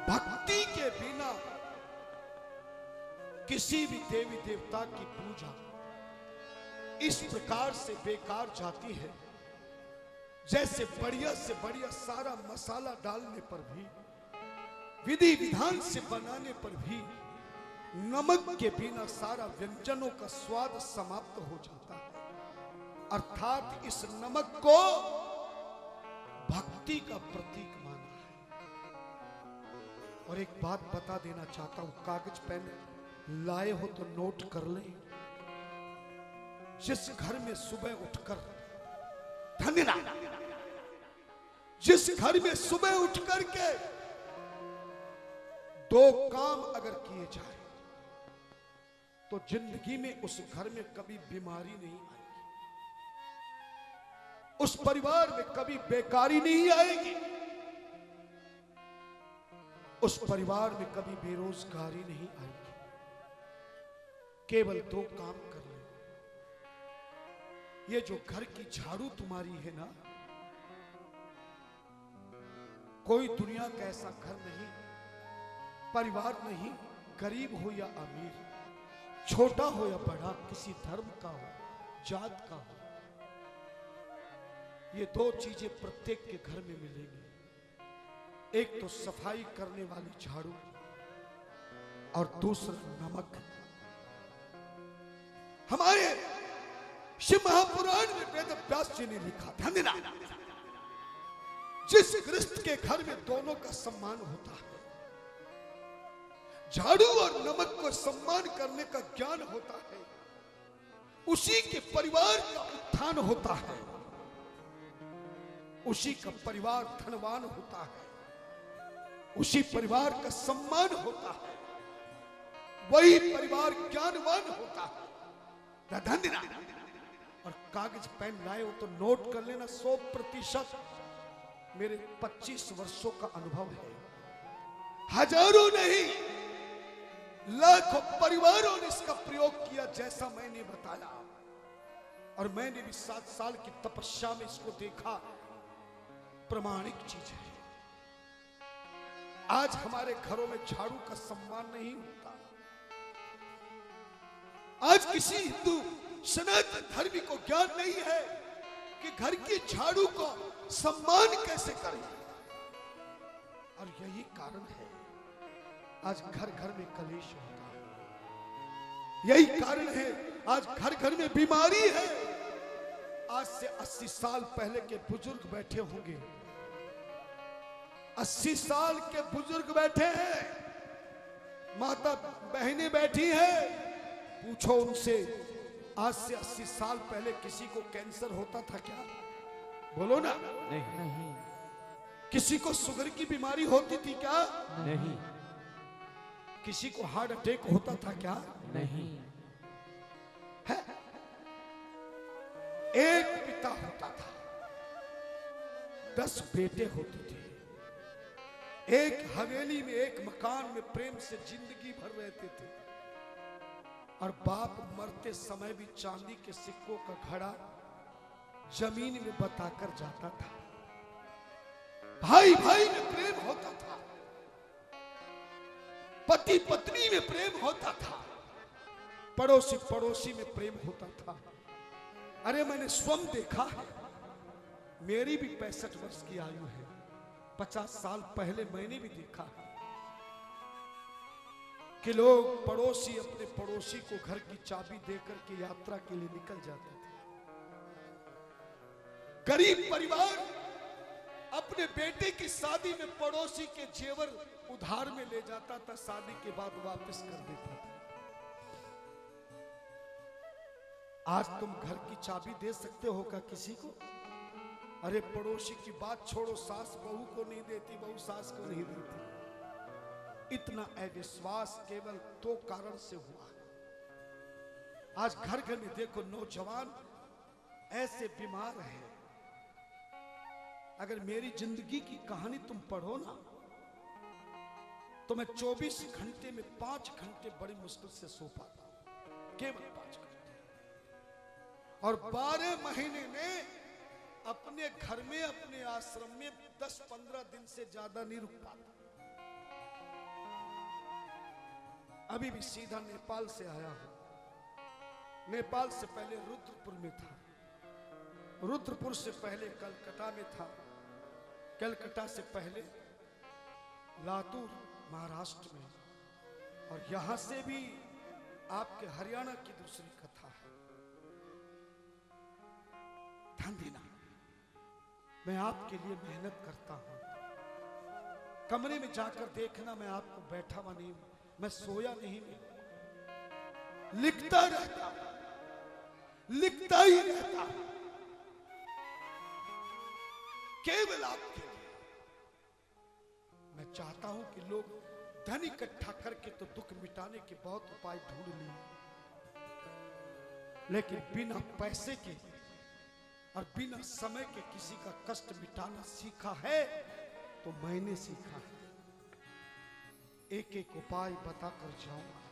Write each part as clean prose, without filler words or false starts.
भक्ति के बिना किसी भी देवी देवता की पूजा इस प्रकार से बेकार जाती है, जैसे बढ़िया से बढ़िया सारा मसाला डालने पर भी, विधि विधान से बनाने पर भी नमक के बिना सारा व्यंजनों का स्वाद समाप्त हो जाता है। अर्थात इस नमक को भक्ति का प्रतीक माना है। और एक बात बता देना चाहता हूं, कागज पेन लाए हो तो नोट कर ले। जिस घर में सुबह उठकर, धन्यवाद, जिस घर में सुबह उठकर के दो काम अगर किए जाए तो जिंदगी में उस घर में कभी बीमारी नहीं आएगी, उस परिवार में कभी बेकारी नहीं आएगी, उस परिवार में कभी बेरोजगारी नहीं आएगी। केवल दो काम कर ले। ये जो घर की झाड़ू तुम्हारी है ना, कोई दुनिया का ऐसा घर नहीं, परिवार नहीं, गरीब हो या अमीर, छोटा हो या बड़ा, किसी धर्म का हो, जात का हो, ये दो चीजें प्रत्येक के घर में मिलेंगी। एक तो सफाई करने वाली झाड़ू और दूसरा नमक। हमारे शिव महापुराण में वेद व्यास जी ने लिखा, धन्यवाद, जिस गृहस्थ के घर में दोनों का सम्मान होता है, झाड़ू और नमक को सम्मान करने का ज्ञान होता है, उसी के परिवार का उत्थान होता है, उसी का परिवार धनवान होता है, उसी परिवार का सम्मान होता है, वही परिवार ज्ञानवान होता है। धन्यवाद। और कागज पेन लाए हो तो नोट कर लेना, 100% मेरे 25 वर्षों का अनुभव है। हजारों नहीं, लाखों परिवारों ने इसका प्रयोग किया जैसा मैंने बताया, और मैंने भी 7 साल की तपस्या में इसको देखा। प्रमाणिक चीज है। आज हमारे घरों में झाड़ू का सम्मान नहीं होता। आज किसी हिंदू सनातन धर्मी को ज्ञान नहीं है कि घर की झाड़ू को सम्मान कैसे करें। और यही कारण है आज घर घर में कलेश होता है, यही कारण है आज घर घर में बीमारी है। आज से 80 साल पहले के बुजुर्ग बैठे होंगे, 80 साल के बुजुर्ग बैठे हैं, माता बहनें बैठी हैं, पूछो उनसे आज से 80 साल पहले किसी को कैंसर होता था क्या? बोलो ना। नहीं। किसी को शुगर की बीमारी होती थी क्या? नहीं। किसी को हार्ट अटैक होता था क्या? नहीं। है? एक पिता होता था, 10 बेटे होते थे, एक हवेली में, एक मकान में प्रेम से जिंदगी भर रहते थे, और बाप मरते समय भी चांदी के सिक्कों का घड़ा जमीन में बताकर जाता था। भाई भाई में प्रेम होता था, पति पत्नी में प्रेम होता था, पड़ोसी पड़ोसी में प्रेम होता था। अरे मैंने स्वयं देखा है, मेरी भी 65 वर्ष की आयु है, 50 साल पहले मैंने भी देखा है कि लोग पड़ोसी अपने पड़ोसी को घर की चाबी देकर के यात्रा के लिए निकल जाते थे। गरीब परिवार अपने बेटे की शादी में पड़ोसी के जेवर उधार में ले जाता था, शादी के बाद वापस कर देता था। आज तुम घर की चाबी दे सकते हो क्या किसी को? अरे पड़ोसी की बात छोड़ो, सास बहू को नहीं देती, बहू सास को नहीं देती। इतना अविश्वास केवल 2 कारण से हुआ है। आज घर घर में देखो नौजवान ऐसे बीमार हैं। अगर मेरी जिंदगी की कहानी तुम पढ़ो ना, तो मैं 24 घंटे में 5 घंटे बड़ी मुश्किल से सो पाता हूं, केवल 5 घंटे। और 12 महीने में अपने घर में, अपने आश्रम में 10-15 दिन से ज्यादा नहीं रुक पाता। अभी भी सीधा नेपाल से आया हूं। नेपाल से पहले रुद्रपुर में था, रुद्रपुर से पहले कलकत्ता में था, कलकत्ता से पहले लातूर महाराष्ट्र में, और यहां से भी आपके हरियाणा की दूसरी कथा है। ध्यान देना, मैं आपके लिए मेहनत करता हूं। कमरे में जाकर देखना, मैं आपको बैठा हुआ नहीं, मैं सोया नहीं, लिखता रहता, लिखता ही रहता, केवल आपके लिए। मैं चाहता हूं कि लोग धन इकट्ठा करके तो दुख मिटाने के बहुत उपाय ढूंढ लिए, लेकिन बिना पैसे के और बिना समय के किसी का कष्ट मिटाना सीखा है तो मैंने सीखा है। एक एक उपाय बताकर जाऊंगा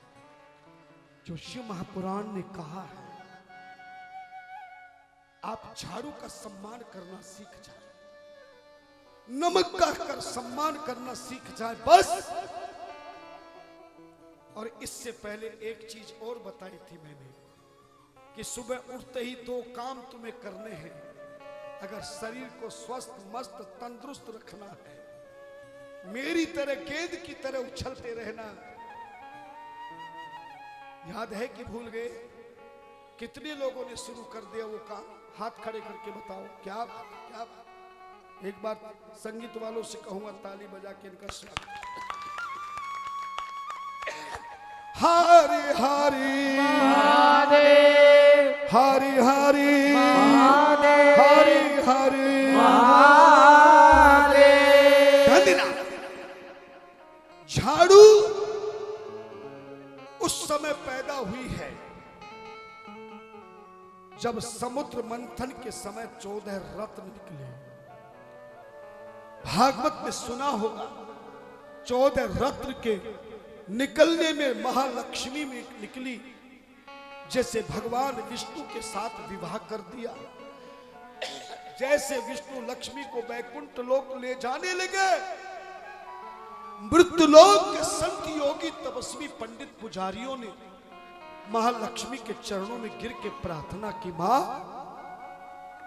जो शिव महापुराण ने कहा है। आप झाड़ू का सम्मान करना सीख जाए, नमक का कर सम्मान करना सीख जाए, बस। और इससे पहले एक चीज और बताई थी मैंने कि सुबह उठते ही 2 काम तुम्हें करने हैं। अगर शरीर को स्वस्थ मस्त तंदुरुस्त रखना है, मेरी तरह गेंद की तरह उछलते रहना। याद है कि भूल गए? कितने लोगों ने शुरू कर दिया वो काम? हाथ खड़े करके बताओ। क्या क्या एक बार संगीत वालों से कहूंगा, ताली बजा के इनका स्वागत। हरि हरि महादेव, हरि हरि महादेव, हरि हरि महादेव। धन्यवाद। झाड़ू उस समय पैदा हुई है जब समुद्र मंथन के समय 14 रत्न निकले। भागवत में सुना होगा, 14 रत्न के निकलने में महालक्ष्मी में निकली। जैसे भगवान विष्णु के साथ विवाह कर दिया, जैसे विष्णु लक्ष्मी को वैकुंठ लोक ले जाने लगे, मृत्युलोक के संत योगी तपस्वी पंडित पुजारियों ने महालक्ष्मी के चरणों में गिर के प्रार्थना की, मां,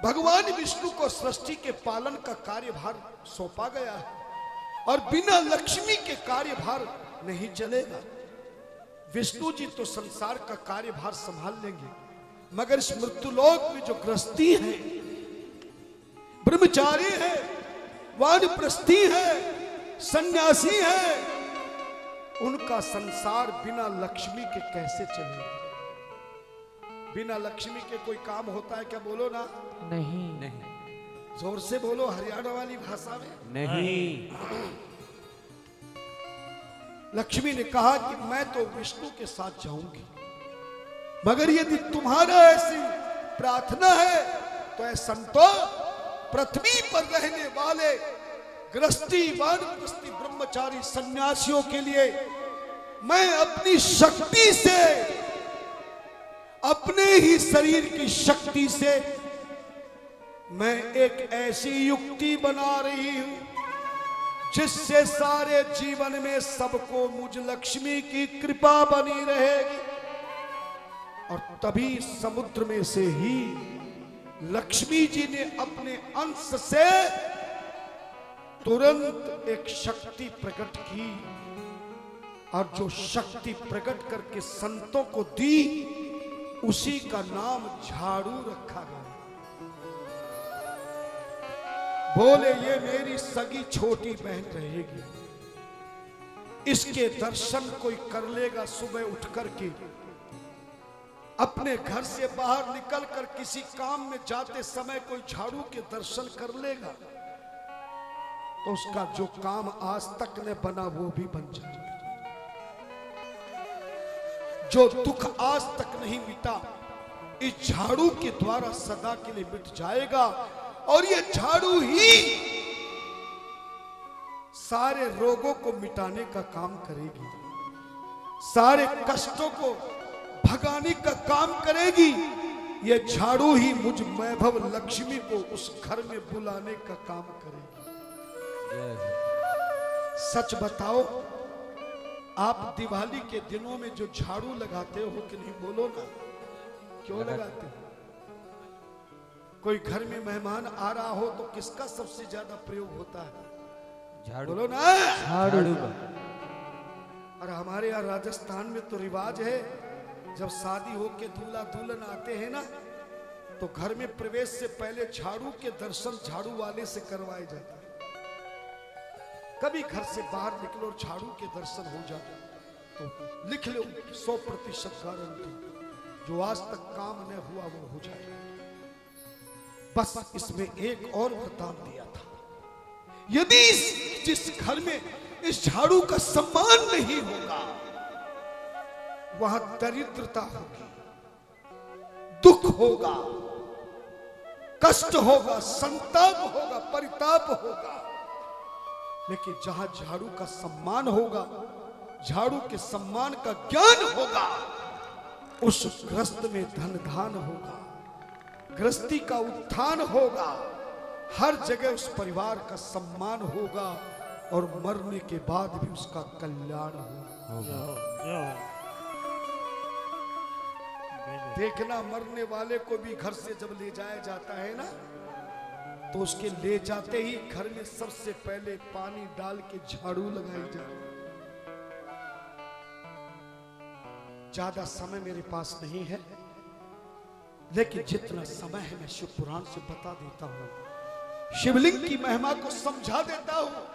भगवान विष्णु को सृष्टि के पालन का कार्यभार सौंपा गया है और बिना लक्ष्मी के कार्यभार नहीं चलेगा। विष्णु जी तो संसार का कार्यभार संभाल लेंगे, मगर इस मृत्युलोक में जो गृहस्थी है, ब्रह्मचारी है, वानप्रस्थी है, सन्यासी है, उनका संसार बिना लक्ष्मी के कैसे चलेगा? बिना लक्ष्मी के कोई काम होता है क्या? बोलो ना। नहीं नहीं, जोर से बोलो, हरियाणा वाली भाषा में। नहीं। लक्ष्मी ने कहा कि मैं तो विष्णु के साथ जाऊंगी, मगर यदि तुम्हारा ऐसी प्रार्थना है तो ऐ संतो, पृथ्वी पर रहने वाले गृहस्थी, वानप्रस्थी, ब्रह्मचारी, सन्यासियों के लिए मैं अपनी शक्ति से, अपने ही शरीर की शक्ति से मैं एक ऐसी युक्ति बना रही हूं जिससे सारे जीवन में सबको मुझ लक्ष्मी की कृपा बनी रहेगी। और तभी समुद्र में से ही लक्ष्मी जी ने अपने अंश से तुरंत एक शक्ति प्रकट की, और जो शक्ति प्रकट करके संतों को दी, उसी का नाम झाड़ू रखा गया। बोले ये मेरी सगी छोटी बहन रहेगी, इसके दर्शन कोई कर लेगा। सुबह उठ करके अपने घर से बाहर निकल कर किसी काम में जाते समय कोई झाड़ू के दर्शन कर लेगा तो उसका जो काम आज तक न बना वो भी बन जाएगा। जो दुख आज तक नहीं मिटा, इस झाड़ू के द्वारा सदा के लिए मिट जाएगा। और ये झाड़ू ही सारे रोगों को मिटाने का काम करेगी, सारे कष्टों को भगाने का काम करेगी। ये झाड़ू ही मुझ वैभव लक्ष्मी को उस घर में बुलाने का काम करेगी। सच बताओ, आप दिवाली के दिनों में जो झाड़ू लगाते हो कि नहीं, बोलो ना, क्यों लगाते हो? कोई घर में मेहमान आ रहा हो तो किसका सबसे ज्यादा प्रयोग होता है? झाड़ू। बोलो ना, झाड़ू का। और हमारे यहाँ राजस्थान में तो रिवाज है, जब शादी हो के दूल्हा दुल्हन आते हैं ना, तो घर में प्रवेश से पहले झाड़ू के दर्शन झाड़ू वाले से करवाए जाते हैं। कभी घर से बाहर निकलो और झाड़ू के दर्शन हो जाए तो लिख लो 100% गारंटी, जो आज तक काम न हुआ वो हो जाए। बस इसमें एक और वरदान दिया था, यदि जिस घर में इस झाड़ू का सम्मान नहीं होगा वहां दरिद्रता होगी, दुख होगा, कष्ट होगा, संताप होगा, परिताप होगा। लेकिन जहां झाड़ू का सम्मान होगा, झाड़ू के सम्मान का ज्ञान होगा, उस गृहस्थ में धन धान होगा, गृहस्थी का उत्थान होगा, हर जगह उस परिवार का सम्मान होगा और मरने के बाद भी उसका कल्याण होगा। देखना, मरने वाले को भी घर से जब ले जाया जाता है ना, तो उसके ले जाते ही घर में सबसे पहले पानी डाल के झाड़ू लगाई जाए। ज्यादा समय मेरे पास नहीं है, लेकिन जितना समय है मैं शिव पुराण से बता देता हूं, शिवलिंग की महिमा को समझा देता हूं,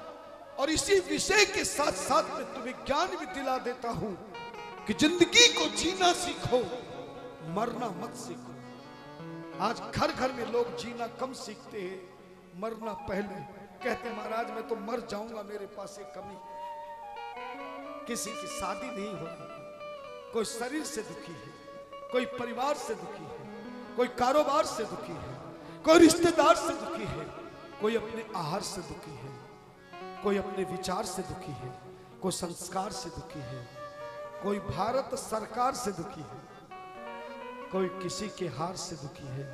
और इसी विषय के साथ साथ में तुम्हें ज्ञान भी दिला देता हूं कि जिंदगी को जीना सीखो, मरना मत सीखो। आज घर घर में लोग जीना कम सीखते हैं, मरना पहले। कहते महाराज मैं तो मर जाऊंगा, मेरे पास एक कमी, किसी की शादी नहीं हो रही, कोई शरीर से दुखी है, कोई परिवार से दुखी है, कोई कारोबार से दुखी है, कोई रिश्तेदार से दुखी है, कोई अपने आहार से दुखी है, कोई अपने विचार से दुखी है, कोई संस्कार से दुखी है, कोई भारत सरकार से दुखी है, कोई किसी के हार से दुखी है,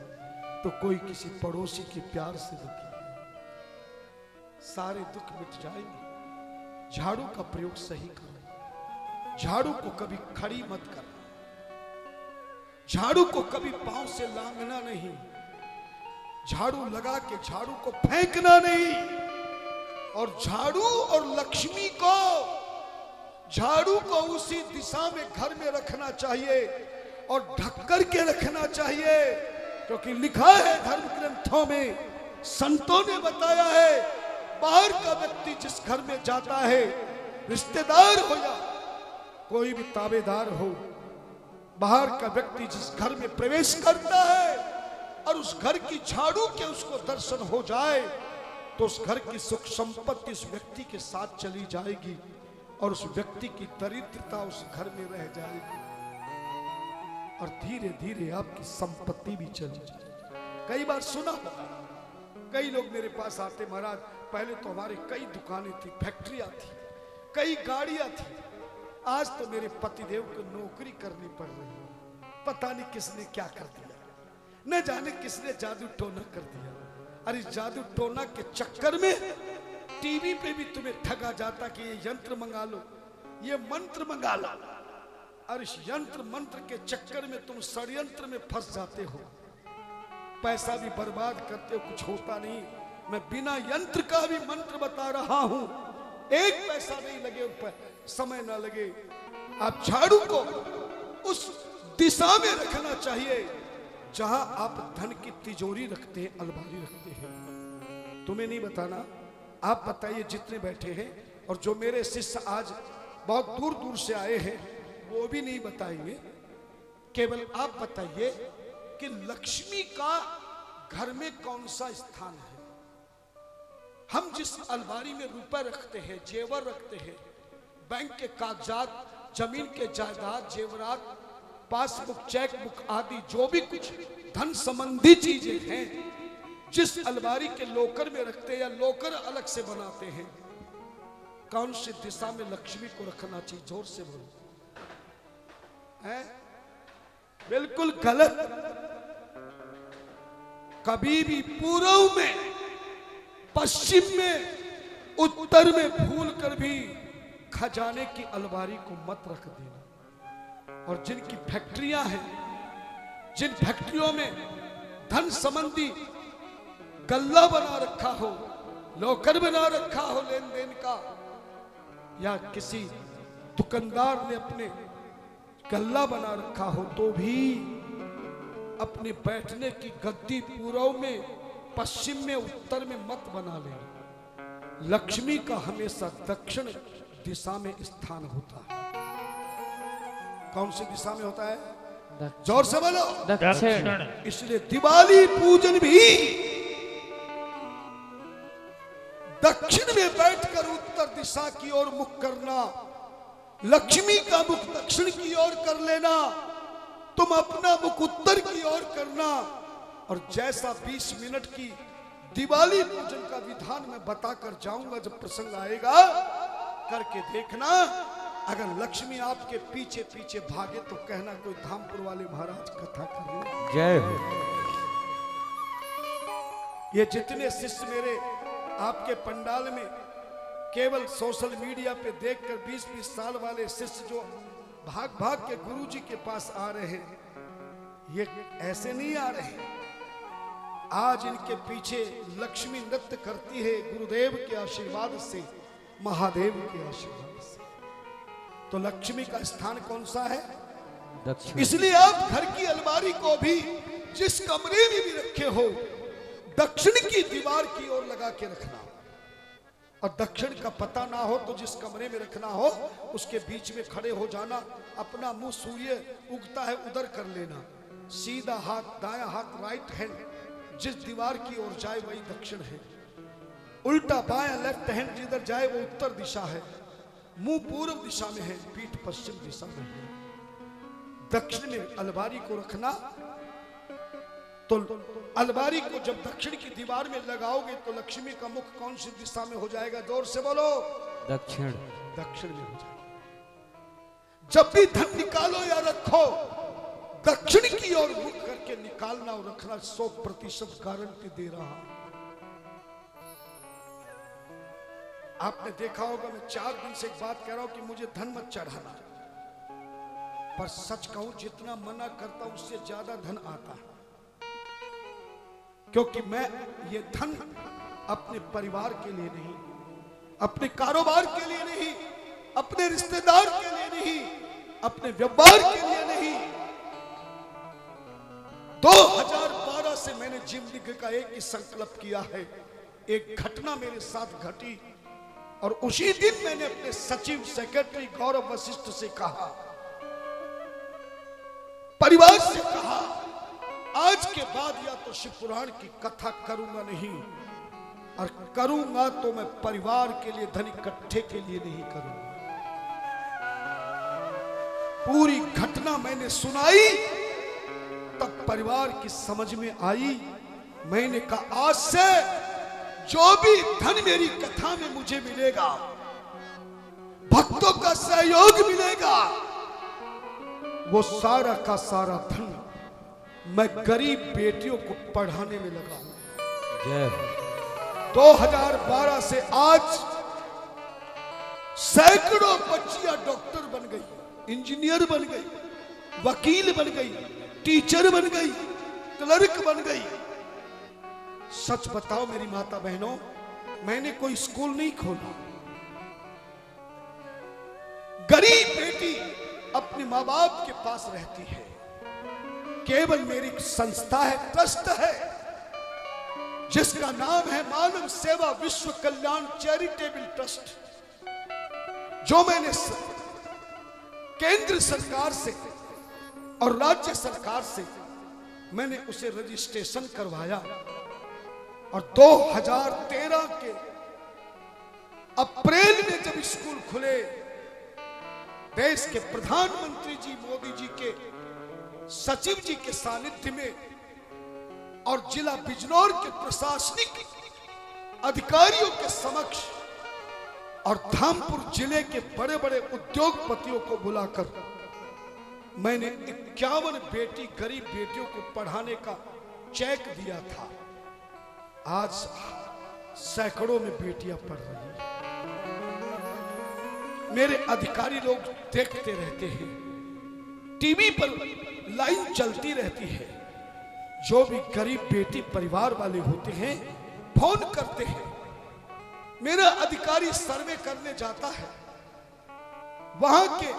तो कोई किसी पड़ोसी के प्यार से दुखी है। सारे दुख मिट जाएंगे। झाड़ू का प्रयोग सही करो, झाड़ू को कभी खड़ी मत करना, झाड़ू को कभी पांव से लांघना नहीं, झाड़ू लगा के झाड़ू को फेंकना नहीं, और झाड़ू और लक्ष्मी को, झाड़ू को उसी दिशा में घर में रखना चाहिए और ढक कर के रखना चाहिए, क्योंकि लिखा है धर्म ग्रंथों में, संतों ने बताया है, बाहर का व्यक्ति जिस घर में जाता है, रिश्तेदार हो या कोई भी ताबेदार हो, बाहर का व्यक्ति जिस घर में प्रवेश करता है और उस घर की झाड़ू के उसको दर्शन हो जाए, तो उस घर की सुख संपत्ति उस व्यक्ति के साथ चली जाएगी और उस व्यक्ति की दरिद्रता उस घर में रह जाएगी और धीरे धीरे आपकी संपत्ति भी चली जाएगी। कई बार सुना होगा, कई लोग मेरे पास आते, महाराज पहले तो हमारे कई दुकानें थी, फैक्ट्रियां थी, कई गाड़ियां थी, आज तो मेरे पतिदेव को नौकरी करनी पड़ रही है, पता नहीं किसने क्या कर दिया, न जाने किसने जादू टोना कर दिया। अरे जादू टोना के चक्कर में टीवी पे भी तुम्हें ठगा जाता कि ये यंत्र मंगा लो, ये मंत्र मंगा लो, और इस यंत्र मंत्र के चक्कर में तुम षड्यंत्र में फंस जाते हो, पैसा भी बर्बाद करते हो, कुछ होता नहीं। मैं बिना यंत्र का भी मंत्र बता रहा हूं, एक पैसा नहीं लगे, समय ना लगे। आप झाड़ू को उस दिशा में रखना चाहिए जहां आप धन की तिजोरी रखते हैं, अलमारी रखते हैं। तुम्हें नहीं बताना, आप बताइए जितने बैठे हैं, और जो मेरे शिष्य आज बहुत दूर दूर से आए हैं वो भी नहीं बताएंगे, केवल आप बताइए कि लक्ष्मी का घर में कौन सा स्थान है। हम जिस अलमारी में रुपए रखते हैं, जेवर रखते हैं, बैंक के कागजात, जमीन के जायदाद, जेवरात, पासबुक, चेक बुक आदि जो भी कुछ धन संबंधी चीजें हैं, जिस अलमारी के लोकर में रखते हैं या लोकर अलग से बनाते हैं, कौन सी दिशा में लक्ष्मी को रखना चाहिए? जोर से बोलो। है बिल्कुल गलत। कभी भी पूर्व में, पश्चिम में, उत्तर में भूल कर भी खजाने की अलमारी को मत रख देना। और जिनकी फैक्ट्रियां हैं, जिन फैक्ट्रियों में धन संबंधी गल्ला बना रखा हो, लॉकर बना रखा हो लेन देन का, या किसी दुकानदार ने अपने गल्ला बना रखा हो, तो भी अपने बैठने की गद्दी पूर्व में, पश्चिम में, उत्तर में मत बना लेना। लक्ष्मी का हमेशा दक्षिण दिशा में स्थान होता है। कौन सी दिशा में होता है? जोर से बोलो। दक्षिण। इसलिए दिवाली पूजन भी दक्षिण में बैठकर उत्तर दिशा की ओर मुख करना, लक्ष्मी का मुख दक्षिण की ओर कर लेना, तुम अपना मुख उत्तर की ओर करना। और जैसा 20 मिनट की दिवाली पूजन का विधान मैं बताकर जाऊंगा, जब प्रसंग आएगा करके देखना। अगर लक्ष्मी आपके पीछे पीछे भागे तो कहना कोई धामपुर वाले महाराज कथा कर रहे। जय हो। ये जितने शिष्य मेरे आपके पंडाल में केवल सोशल मीडिया पे देखकर 20-20 साल वाले शिष्य जो भाग भाग के गुरु जी के पास आ रहे हैं, ये ऐसे नहीं आ रहे। आज इनके पीछे लक्ष्मी नृत्य करती है गुरुदेव के आशीर्वाद से, महादेव के आशीर्वाद से। तो लक्ष्मी का स्थान कौन सा है? दक्षिण। इसलिए आप घर की अलमारी को भी जिस कमरे में भी रखे हो, दक्षिण की दीवार की ओर लगा के रखना। और दक्षिण का पता ना हो तो जिस कमरे में रखना हो उसके बीच में खड़े हो जाना, अपना मुंह सूर्य उगता है उधर कर लेना, सीधा हाथ दाया हाथ राइट हैंड जिस दीवार की ओर जाए वही दक्षिण है, उल्टा बाया लेफ्ट हैंड जिधर जाए वो उत्तर दिशा है, मुंह पूर्व दिशा में है, पीठ पश्चिम दिशा में है। दक्षिण में अलमारी को रखना। तो अलमारी को जब दक्षिण की दीवार में लगाओगे तो लक्ष्मी का मुख कौन सी दिशा में हो जाएगा? जोर से बोलो। दक्षिण। दक्षिण में हो जाएगा। जब भी धन निकालो या रखो, दक्षिण की ओर मुख करके निकालना और रखना। 100% गारंटी दे रहा हूं। आपने देखा होगा, मैं 4 दिन से एक बात कह रहा हूं कि मुझे धन मत चढ़ाना, पर सच कहूं जितना मना करता हूं उससे ज्यादा धन आता है। क्योंकि मैं ये धन अपने परिवार के लिए नहीं, अपने कारोबार के लिए नहीं, अपने रिश्तेदार के लिए नहीं, अपने व्यापार के लिए नहीं, 2012 से मैंने जिंदगी का एक ही संकल्प किया है। एक घटना मेरे साथ घटी और उसी दिन मैंने अपने सचिव सेक्रेटरी गौरव वशिष्ठ से कहा, परिवार से कहा, आज के बाद या तो शिव पुराण की कथा करूंगा नहीं, और करूंगा तो मैं परिवार के लिए धन इकट्ठे के लिए नहीं करूंगा। पूरी घटना मैंने सुनाई, तब परिवार की समझ में आई। मैंने कहा आज से जो भी धन मेरी कथा में मुझे मिलेगा, भक्तों का सहयोग मिलेगा, वो सारा का सारा धन मैं गरीब बेटियों को पढ़ाने में लगाऊंगा। जय। 2012 से आज सैकड़ों बच्चियां डॉक्टर बन गई, इंजीनियर बन गई, वकील बन गई, टीचर बन गई, क्लर्क बन गई। सच बताओ मेरी माता बहनों, मैंने कोई स्कूल नहीं खोला। गरीब बेटी अपने माँ बाप के पास रहती है। केवल मेरी संस्था है, ट्रस्ट है, जिसका नाम है मानव सेवा विश्व कल्याण चैरिटेबल ट्रस्ट, जो मैंने केंद्र सरकार से और राज्य सरकार से मैंने उसे रजिस्ट्रेशन करवाया। और 2013 के अप्रैल में जब स्कूल खुले, देश के प्रधानमंत्री जी मोदी जी के सचिव जी के सानिध्य में और जिला बिजनौर के प्रशासनिक अधिकारियों के समक्ष और धामपुर जिले के बड़े बड़े उद्योगपतियों को बुलाकर मैंने 51 बेटी गरीब बेटियों को पढ़ाने का चेक दिया था। आज सैकड़ों में बेटियां पढ़ रही हैं। मेरे अधिकारी लोग देखते रहते हैं, टीवी पर लाइन चलती रहती है। जो भी गरीब बेटी परिवार वाले होते हैं फोन करते हैं। मेरा अधिकारी सर्वे करने जाता है, वहां के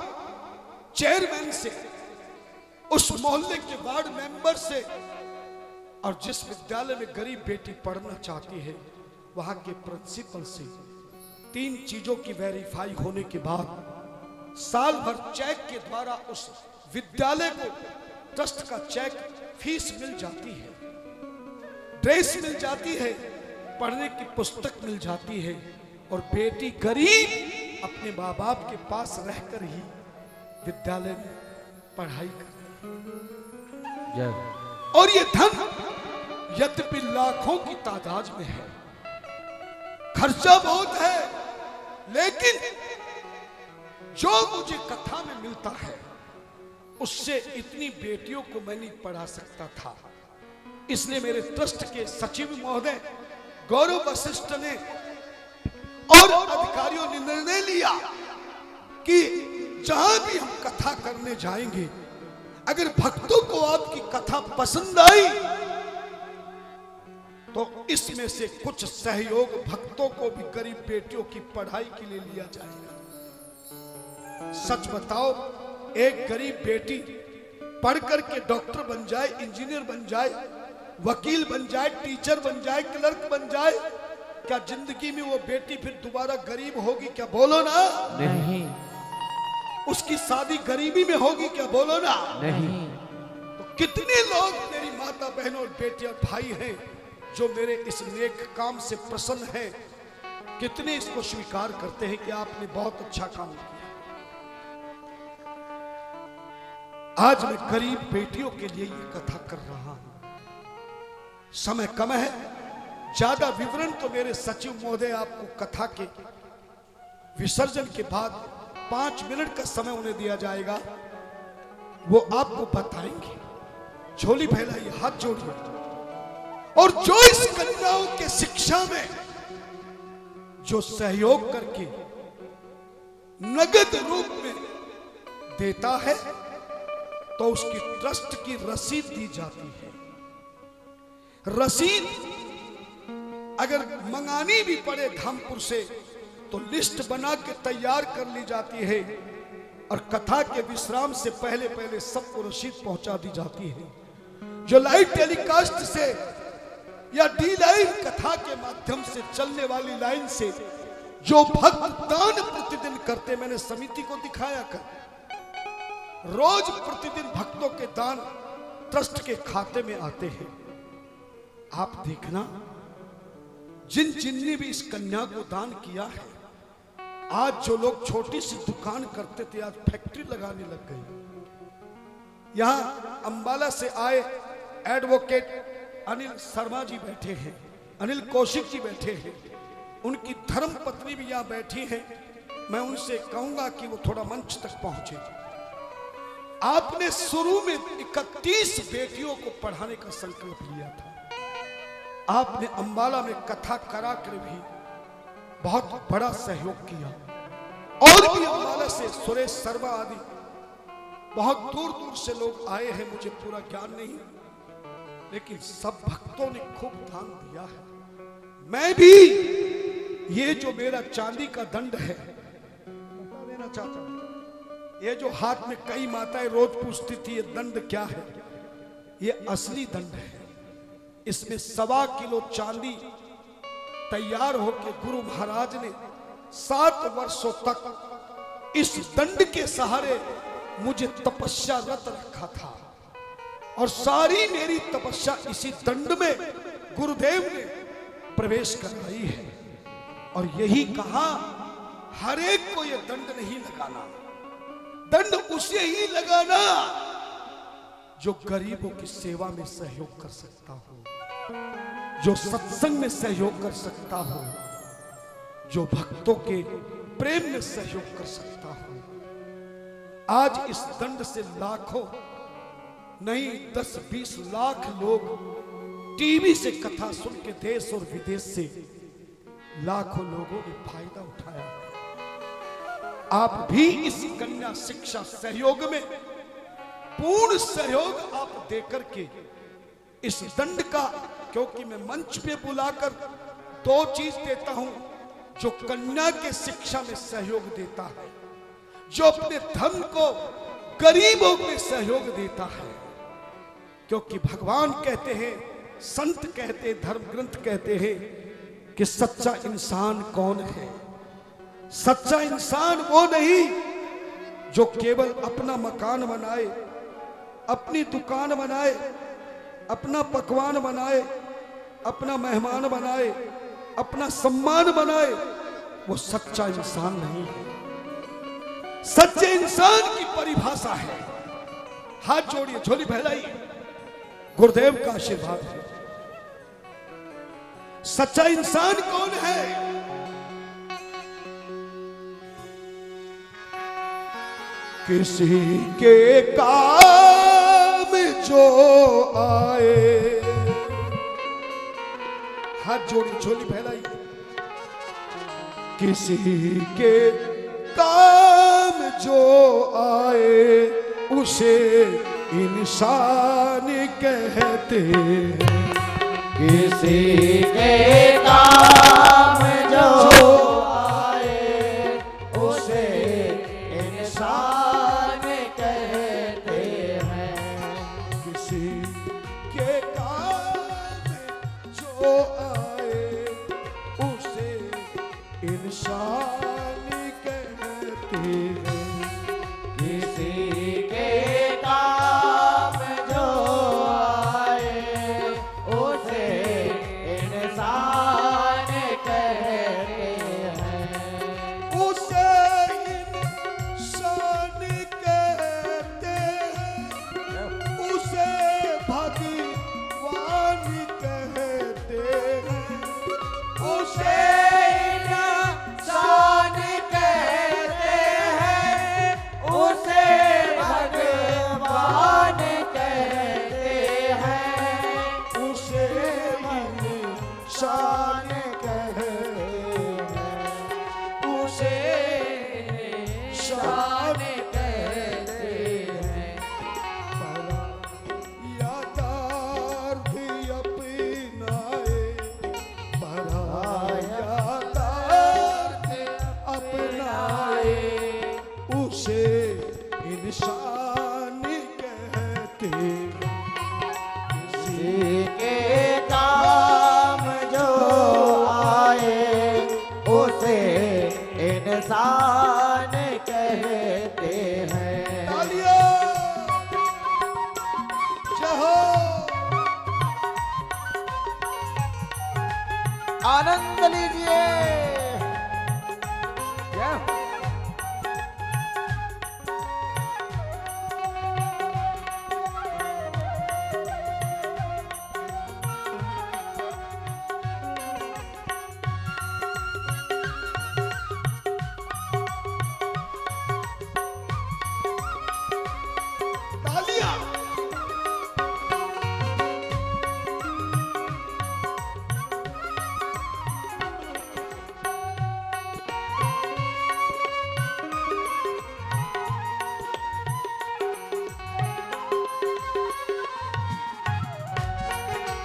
चेयरमैन से, उस मोहल्ले के वार्ड मेंबर से, और जिस विद्यालय में गरीब बेटी पढ़ना चाहती है वहां के प्रिंसिपल से 3 चीजों की वेरीफाई होने के बाद साल भर चेक के द्वारा उस विद्यालय को ट्रस्ट का चेक, फीस मिल जाती है, ड्रेस मिल जाती है, पढ़ने की पुस्तक मिल जाती है, और बेटी गरीब अपने माँ बाप के पास रहकर ही विद्यालय में पढ़ाई करती है। और ये धन यद्यपि लाखों की तादाद में है, खर्चा बहुत है, लेकिन जो मुझे कथा में मिलता है उससे इतनी बेटियों को मैं नहीं पढ़ा सकता था। इसलिए मेरे ट्रस्ट के सचिव महोदय गौरव वशिष्ठ ने और अधिकारियों ने निर्णय लिया कि जहां भी हम कथा करने जाएंगे, अगर भक्तों को आपकी कथा पसंद आई तो इसमें से कुछ सहयोग भक्तों को भी गरीब बेटियों की पढ़ाई के लिए लिया जाएगा। सच बताओ, एक गरीब बेटी पढ़ करके डॉक्टर बन जाए, इंजीनियर बन जाए, वकील बन जाए, टीचर बन जाए, क्लर्क बन जाए, क्या जिंदगी में वो बेटी फिर दोबारा गरीब होगी? क्या बोलो ना? नहीं। उसकी शादी गरीबी में होगी? क्या बोलो ना? नहीं। तो कितने लोग मेरी माता बहनों और बेटे और भाई हैं जो मेरे इस नेक काम से प्रसन्न हैं, कितने इसको स्वीकार करते हैं कि आपने बहुत अच्छा काम किया। आज मैं गरीब बेटियों के लिए ये कथा कर रहा हूं। समय कम है, ज्यादा विवरण तो मेरे सचिव महोदय आपको कथा के विसर्जन के बाद 5 मिनट का समय उन्हें दिया जाएगा, वो आपको बताएंगे। झोली फैलाइए, हाथ जोड़िए, और जो इस कन्याओं के शिक्षा में जो सहयोग करके नगद रूप में देता है तो उसकी ट्रस्ट की रसीद दी जाती है। रसीद अगर मंगानी भी पड़े धामपुर से तो लिस्ट बना के तैयार कर ली जाती है, और कथा के विश्राम से पहले पहले सबको रसीद पहुंचा दी जाती है। जो लाइव टेलीकास्ट से या डी लाइन कथा के माध्यम से चलने वाली लाइन से जो भक्त दान प्रतिदिन करते, मैंने समिति को दिखाया कर, रोज प्रतिदिन भक्तों के दान ट्रस्ट के खाते में आते हैं। आप देखना, जिनने भी इस कन्या को दान किया है, आज जो लोग छोटी सी दुकान करते थे आज फैक्ट्री लगाने लग गए। यहां अंबाला से आए एडवोकेट अनिल शर्मा जी बैठे हैं, अनिल कौशिक जी बैठे हैं, उनकी धर्म पत्नी भी यहां बैठी है। मैं उनसे कहूंगा कि वो थोड़ा मंच तक पहुंचे। आपने शुरू में 31 बेटियों को पढ़ाने का संकल्प लिया था। आपने अंबाला में कथा करा कर भी बहुत बड़ा सहयोग किया, और भी अंबाला से सुरेश शर्मा आदि बहुत दूर दूर से लोग आए हैं, मुझे पूरा ज्ञान नहीं, लेकिन सब भक्तों ने खूब दान दिया है। मैं भी ये जो मेरा चांदी का दंड है देना चाहता हूं। ये जो हाथ में कई माताएं रोज पूछती थी ये दंड क्या है, ये असली दंड है। इसमें 1.25 किलो चांदी तैयार होकर गुरु महाराज ने 7 वर्षों तक इस दंड के सहारे मुझे तपस्यारत रखा था, और सारी मेरी तपस्या इसी दंड में गुरुदेव ने प्रवेश कराई है। और यही कहा, हर एक को यह दंड नहीं लगाना, दंड उसे ही लगाना जो गरीबों की सेवा में सहयोग कर सकता हो, जो सत्संग में सहयोग कर सकता हो, जो भक्तों के प्रेम में सहयोग कर सकता हो। आज इस दंड से लाखों नहीं 10-20 लाख लोग टीवी से कथा सुन के देश और विदेश से लाखों लोगों ने फायदा उठाया। आप भी इस कन्या शिक्षा सहयोग में पूर्ण सहयोग आप देकर के इस दंड का, क्योंकि मैं मंच पे बुलाकर दो चीज देता हूं, जो कन्या के शिक्षा में सहयोग देता है, जो अपने धर्म को गरीबों में सहयोग देता है। क्योंकि भगवान कहते हैं, संत कहते हैं, धर्म ग्रंथ कहते हैं कि सच्चा इंसान कौन है। सच्चा इंसान वो नहीं जो केवल अपना मकान बनाए, अपनी दुकान बनाए, अपना पकवान बनाए, अपना मेहमान बनाए, अपना सम्मान बनाए, वो सच्चा इंसान नहीं है। सच्चे इंसान की परिभाषा है, हाथ जोड़िए, झोली फैलाइए, गुरुदेव का आशीर्वाद है। सच्चा इंसान कौन है? किसी के काम जो आए, हाथ जोड़ी, झोली फैलाइए। किसी के काम जो आए उसे इंसान कहते हैं। किसी के काम जो आए उसे इंसान कहते हैं। किसी के काम जो आए उसे इंसान कहते हैं। किसी के काम जो आए उसे इंसान कहते हैं। उसे इंसान कहते हैं, उसे भगवान कहते हैं, उसे इंसान कहते हैं, उसे भगवान कहते हैं। उसे इंसान कहते हैं, उसे शान कहते हैं। यादार्थ अपनाए, यादार्थ अपनाए, उसे इंसान कहते हैं। किसी के काम जो आए उसे इंसान कहते हैं। तालियां! जय हो! आनंद लीजिए। जय हो। तालियां!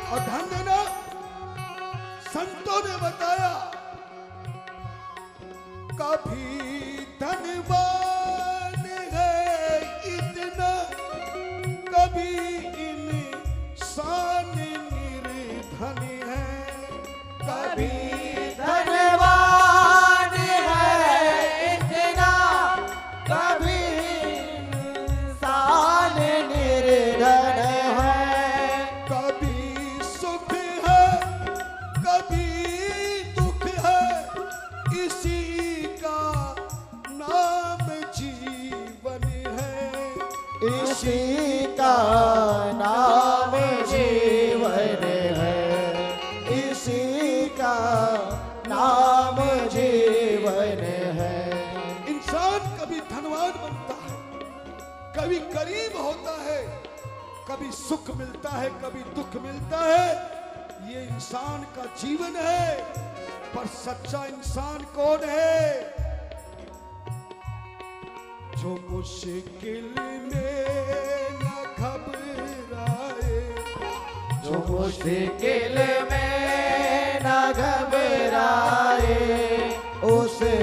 और ध्यान देना, संतों ने बताया कभी धनवान है इतना, कभी इंसान निर्धन है, कभी धनवान है इतना, कभी इंसान निर्धन है। कभी सुख है, कभी दुख है, इसी का नाम जीवन है, इसी का नाम जीवन है। इसी का नाम जीवन है। इंसान कभी धनवान बनता है, कभी गरीब होता है, कभी सुख मिलता है, कभी दुख मिलता है। ये इंसान का जीवन है। पर सच्चा इंसान कौन है? जो मुश्किल में न घबराए, जो मुश्किल में न घबराए, उसे